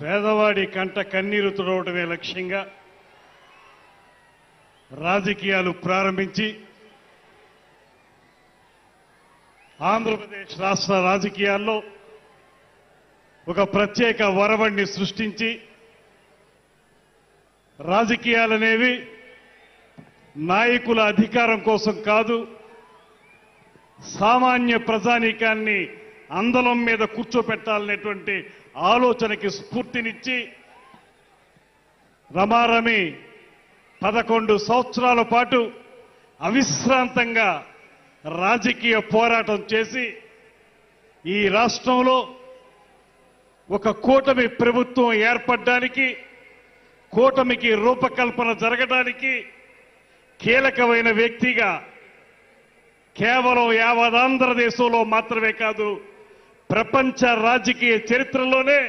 పేదవాడి కంట కన్నీరు తుడవటమే లక్ష్యంగా రాజకీయాలు ప్రారంభించి ఆంధ్రప్రదేశ్ రాష్ట్ర రాజకీయాల్లో ఒక ప్రత్యేక వరవడిని సృష్టించి రాజకీయాలనేవి నాయకుల అధికారం కోసం కాదు, సామాన్య ప్రజానీకాన్ని అందలం మీద కూర్చోపెట్టాలనేటువంటి ఆలోచనకి స్ఫూర్తినిచ్చి రమారమి 11 సంవత్సరాల పాటు అవిశ్రాంతంగా రాజకీయ పోరాటం చేసి ఈ రాష్ట్రంలో ఒక కూటమి ప్రభుత్వం ఏర్పడడానికి, కూటమికి రూపకల్పన జరగడానికి కీలకమైన వ్యక్తిగా కేవలం యావత్ ఆంధ్రదేశంలో మాత్రమే కాదు, ప్రపంచ రాజకీయ చరిత్రలోనే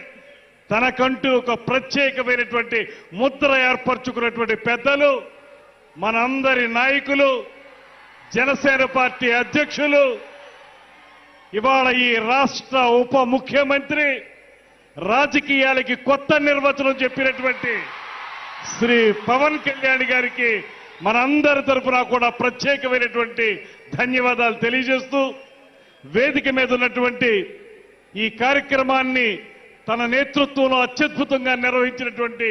తనకంటూ ఒక ప్రత్యేకమైనటువంటి ముద్ర ఏర్పరచుకున్నటువంటి పెద్దలు, మనందరి నాయకులు, జనసేన పార్టీ అధ్యక్షులు, ఇవాళ ఈ రాష్ట్ర ఉప ముఖ్యమంత్రి, రాజకీయాలకి కొత్త నిర్వచనం చెప్పినటువంటి శ్రీ పవన్ కళ్యాణ్ గారికి మనందరి తరఫున కూడా ప్రత్యేకమైనటువంటి ధన్యవాదాలు తెలియజేస్తూ, వేదిక మీద ఉన్నటువంటి ఈ కార్యక్రమాన్ని తన నేతృత్వంలో అత్యద్భుతంగా నిర్వహించినటువంటి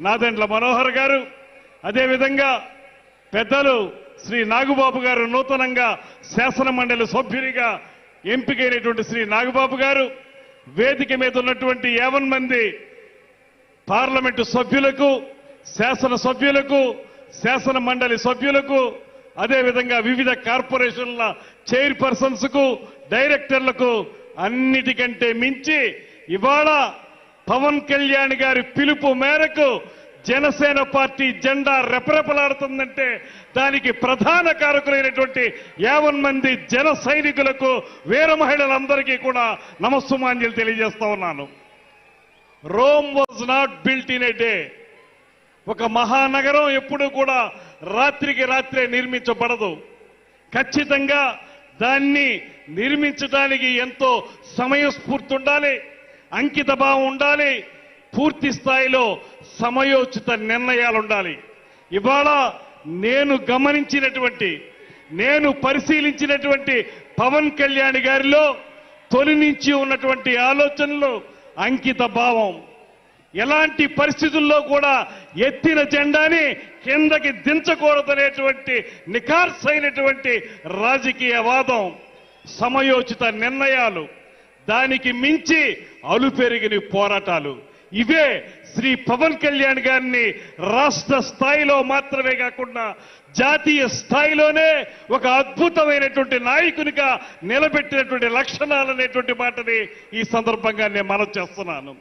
నాదెండ్ల మనోహర్ గారు, అదేవిధంగా పెద్దలు శ్రీ నాగబాబు గారు, నూతనంగా శాసన మండలి సభ్యునిగా ఎంపికైనటువంటి శ్రీ నాగబాబు గారు, వేదిక మీద ఉన్నటువంటి 50 మంది పార్లమెంటు సభ్యులకు, శాసన సభ్యులకు, శాసన మండలి సభ్యులకు, అదేవిధంగా వివిధ కార్పొరేషన్ల చైర్పర్సన్స్ కు, డైరెక్టర్లకు అన్నిటికంటే మించి ఇవాళ పవన్ కళ్యాణ్ గారి పిలుపు మేరకు జనసేన పార్టీ జెండా రెపరెపలాడుతుందంటే దానికి ప్రధాన కారకులైనటువంటి 50 మంది జన సైనికులకు, వీర మహిళలందరికీ కూడా నమస్సుమాంజలి తెలియజేస్తా ఉన్నాను. Rome was not built in a day. ఒక మహానగరం ఎప్పుడూ కూడా రాత్రికి రాత్రే నిర్మించబడదు. ఖచ్చితంగా దాన్ని నిర్మించడానికి ఎంతో సమయస్ఫూర్తి ఉండాలి, అంకిత భావం ఉండాలి, పూర్తి స్థాయిలో సమయోచిత నిర్ణయాలు ఉండాలి. ఇవాళ నేను గమనించినటువంటి, నేను పరిశీలించినటువంటి పవన్ కళ్యాణ్ గారిలో తొలి నుంచి ఉన్నటువంటి ఆలోచనలు, అంకిత భావం, ఎలాంటి పరిస్థితుల్లో కూడా ఎత్తిన జెండాని కిందకి దించకూడదనేటువంటి నిఖార్సైనటువంటి రాజకీయవాదం, సమయోచిత నిర్ణయాలు, దానికి మించి అలుపెరిగిన పోరాటాలు, ఇవే శ్రీ పవన్ కళ్యాణ్ గారిని రాష్ట్ర స్థాయిలో మాత్రమే కాకుండా జాతీయ స్థాయిలోనే ఒక అద్భుతమైనటువంటి నాయకునిగా నిలబెట్టినటువంటి లక్షణాలు అనేటువంటి మాటని ఈ సందర్భంగా నేను మనవి చేస్తున్నాను.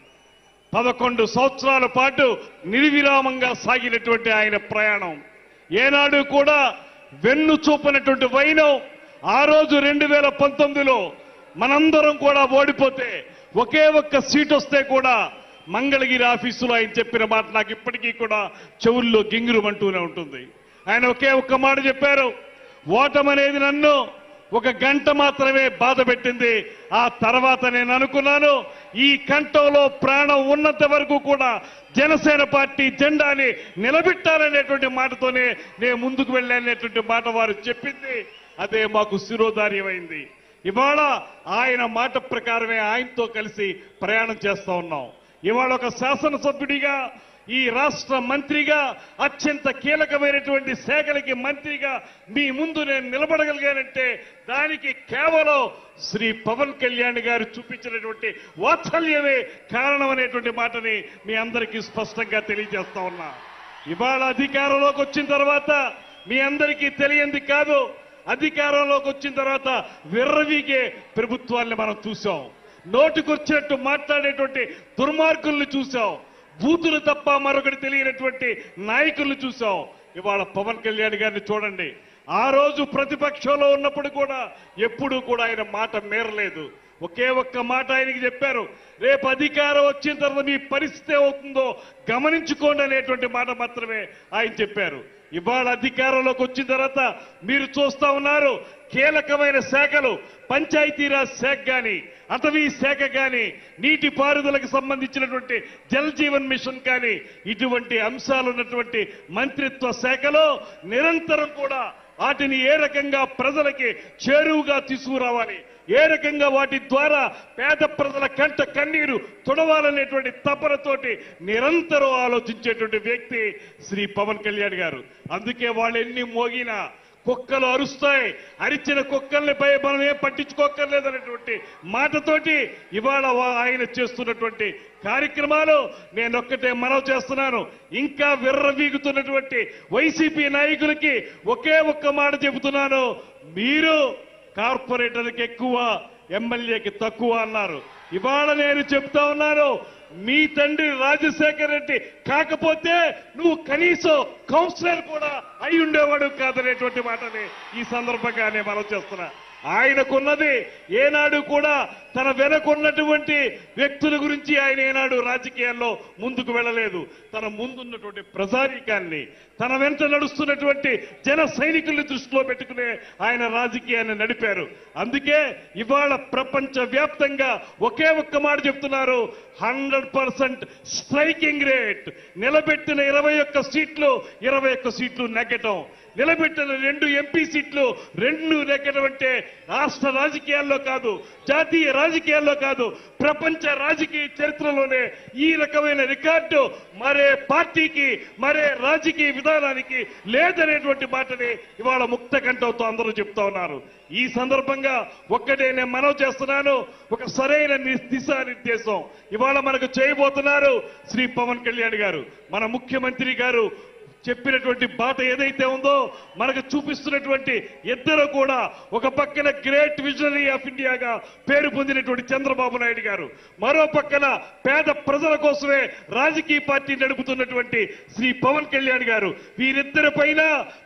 11 సంవత్సరాల పాటు నిర్విరామంగా సాగినటువంటి ఆయన ప్రయాణం ఏనాడు కూడా వెన్ను చూపనటువంటి వైనం. ఆ రోజు 2019లో మనందరం కూడా ఓడిపోతే ఒకే ఒక్క సీట్ వస్తే కూడా మంగళగిరి ఆఫీసులో ఆయన చెప్పిన మాట నాకు ఇప్పటికీ కూడా చెవుల్లో గింగిరుమంటూనే ఉంటుంది. ఆయన ఒకే ఒక్క మాట చెప్పారు, ఓటమనేది నన్ను 1 గంట మాత్రమే బాధ పెట్టింది. ఆ తర్వాత నేను అనుకున్నాను, ఈ కంఠంలో ప్రాణం ఉన్నంత వరకు కూడా జనసేన పార్టీ జెండాని నిలబెట్టాలనేటువంటి మాటతోనే నేను ముందుకు వెళ్ళాలనేటువంటి మాట వారు చెప్పింది. అదే మాకు శిరోధార్యమైంది. ఇవాళ ఆయన మాట ప్రకారమే ఆయనతో కలిసి ప్రయాణం చేస్తా ఉన్నాం. ఇవాళ ఒక శాసనసభ్యుడిగా, ఈ రాష్ట్ర మంత్రిగా, అత్యంత కీలకమైనటువంటి శాఖలకి మంత్రిగా మీ ముందు నేను నిలబడగలిగానంటే దానికి కేవలం శ్రీ పవన్ కళ్యాణ్ గారు చూపించినటువంటి వాత్సల్యమే కారణం అనేటువంటి మాటని మీ అందరికీ స్పష్టంగా తెలియజేస్తా ఉన్నా. ఇవాళ అధికారంలోకి వచ్చిన తర్వాత మీ అందరికీ తెలియంది కాదు, అధికారంలోకి వచ్చిన తర్వాత విర్రవీగే ప్రభుత్వాన్ని మనం చూసాం. నోటికొచ్చినట్టు మాట్లాడేటువంటి దుర్మార్గుల్ని చూసాం. బూతులు తప్ప మరొకటి తెలియనటువంటి నాయకుల్ని చూసాం. ఇవాళ పవన్ కళ్యాణ్ గారిని చూడండి. ఆ రోజు ప్రతిపక్షంలో ఉన్నప్పుడు కూడా ఎప్పుడూ కూడా ఆయన మాట మేరలేదు. ఒకే ఒక్క మాట ఆయనకి చెప్పారు, రేపు అధికారం వచ్చిన తర్వాత మీ పరిస్థితి అవుతుందో గమనించుకోండి అనేటువంటి మాట మాత్రమే ఆయన చెప్పారు. ఇవాళ అధికారంలోకి వచ్చిన తర్వాత మీరు చూస్తా ఉన్నారు, కీలకమైన శాఖలు పంచాయతీరాజ్ శాఖ గాని, అటవీ శాఖ గాని, నీటిపారుదలకు సంబంధించినటువంటి జల్ జీవన్ మిషన్ కానీ ఇటువంటి అంశాలు ఉన్నటువంటి మంత్రిత్వ శాఖలో నిరంతరం కూడా వాటిని ఏ రకంగా ప్రజలకి చేరువుగా తీసుకురావాలి, ఏ రకంగా వాటి ద్వారా పేద ప్రజల కంట కన్నీరు తుడవాలనేటువంటి తపనతోటి నిరంతరం ఆలోచించేటువంటి వ్యక్తి శ్రీ పవన్ కళ్యాణ్ గారు. అందుకే వాళ్ళు ఎన్ని మోగినా కుక్కలు అరుస్తాయి, అరిచిన కుక్కల్ని మనం ఏం పట్టించుకోక్కర్లేదనేటువంటి మాటతోటి ఇవాళ ఆయన చేస్తున్నటువంటి కార్యక్రమాలు నేనొక్కటే మనవి చేస్తున్నాను. ఇంకా విర్రవీగుతున్నటువంటి వైసీపీ నాయకులకి ఒకే ఒక్క మాట చెబుతున్నాను, మీరు కార్పొరేటర్కి ఎక్కువ, ఎమ్మెల్యేకి తక్కువ అన్నారు. ఇవాళ నేను చెప్తా ఉన్నాను, మీ తండ్రి రాజశేఖర్ రెడ్డి కాకపోతే నువ్వు కనీసం కౌన్సిలర్ కూడా అయి ఉండేవాడు కాదనేటువంటి మాటని ఈ సందర్భంగా నేను మనవి చేస్తున్నా. ఆయనకున్నది ఏనాడు కూడా తన వెనకున్నటువంటి వ్యక్తుల గురించి ఆయన ఏనాడు రాజకీయాల్లో ముందుకు వెళ్ళలేదు. తన ముందున్నటువంటి ప్రజానీకాన్ని, తన వెంట నడుస్తున్నటువంటి జన సైనికుల్ని దృష్టిలో పెట్టుకునే ఆయన రాజకీయాన్ని నడిపారు. అందుకే ఇవాళ ప్రపంచ వ్యాప్తంగా ఒకే ఒక్క మాట చెప్తున్నారు, 100% స్ట్రైకింగ్ రేట్. నిలబెట్టిన 21 సీట్లు 21 సీట్లు నెగ్గటం, నిలబెట్టిన 2 ఎంపీ సీట్లు 2 నెగ్గడం అంటే రాష్ట్ర రాజకీయాల్లో కాదు, జాతీయ రాజకీయాల్లో కాదు, ప్రపంచ రాజకీయ చరిత్రలోనే ఈ రకమైన రికార్డు మరే పార్టీకి, మరే రాజకీయ విధానానికి లేదనేటువంటి మాటని ఇవాళ ముక్త కంఠంతో అందరూ చెప్తా ఉన్నారు. ఈ సందర్భంగా ఒక్కటే నేను మనవి చేస్తున్నాను, ఒక సరైన దిశానిర్దేశం ఇవాళ మనకు చేయబోతున్నారు శ్రీ పవన్ కళ్యాణ్ గారు. మన ముఖ్యమంత్రి గారు చెప్పినటువంటి బాట ఏదైతే ఉందో మనకు చూపిస్తున్నటువంటి ఇద్దరు కూడా, ఒక పక్కన గ్రేట్ విజనరీ ఆఫ్ ఇండియాగా పేరు పొందినటువంటి చంద్రబాబు నాయుడు గారు, మరో పక్కన పేద ప్రజల కోసమే రాజకీయ పార్టీ నడుపుతున్నటువంటి శ్రీ పవన్ కళ్యాణ్ గారు. వీరిద్దరి పైన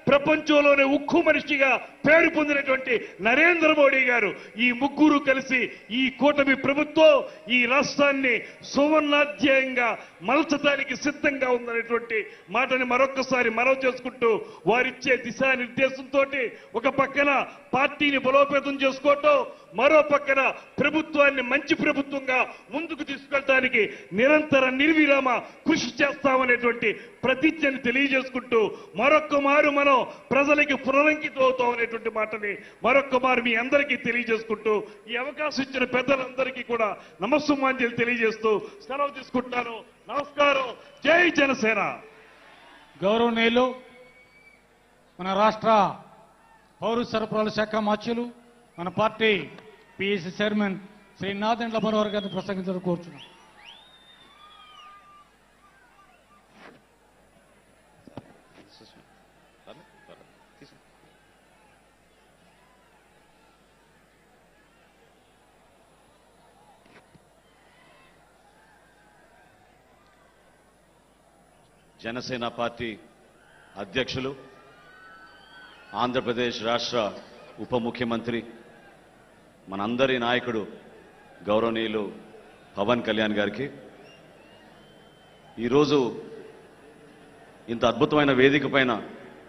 ప్రపంచంలోనే ఉక్కు మనిషిగా పేరు పొందినటువంటి నరేంద్ర మోడీ గారు, ఈ ముగ్గురు కలిసి ఈ కూటమి ప్రభుత్వం ఈ రాష్ట్రాన్ని సువర్ణాధ్యాయంగా మలచడానికి సిద్ధంగా ఉందనేటువంటి మాటని మరొకసారి మనవి చేసుకుంటూ, వారిచ్చే దిశానిర్దేశంతో ఒక పక్కన పార్టీని బలోపేతం చేసుకోవటం, మరో పక్కన ప్రభుత్వాన్ని మంచి ప్రభుత్వంగా ముందుకు తీసుకెళ్ళడానికి నిరంతర నిర్విరామ కృషి చేస్తామనేటువంటి ప్రతిజ్ఞని తెలియజేసుకుంటూ, మరొక్క మారు మనం ప్రజలకి పునరంకితం అవుతాం అనేటువంటి మాటని మరొక్క మారు మీ అందరికీ తెలియజేసుకుంటూ, ఈ అవకాశం ఇచ్చిన పెద్దలందరికీ కూడా నమస్సుమాంజలి తెలియజేస్తూ సెలవు తీసుకుంటున్నాను. నమస్కారం. జై జనసేన. గౌరవనీయులు మన రాష్ట్ర పౌర సరఫరాల శాఖ మాత్యులు, మన party PSC chairman Shri Nadendla Manohar గారిని ప్రసంగించడం కోరుచున్నాం. జనసేన పార్టీ అధ్యక్షులు, ఆంధ్రప్రదేశ్ రాష్ట్ర ఉప ముఖ్యమంత్రి, మనందరి నాయకుడు గౌరవనీయులు పవన్ కళ్యాణ్ గారికి ఈరోజు ఇంత అద్భుతమైన వేదిక పైన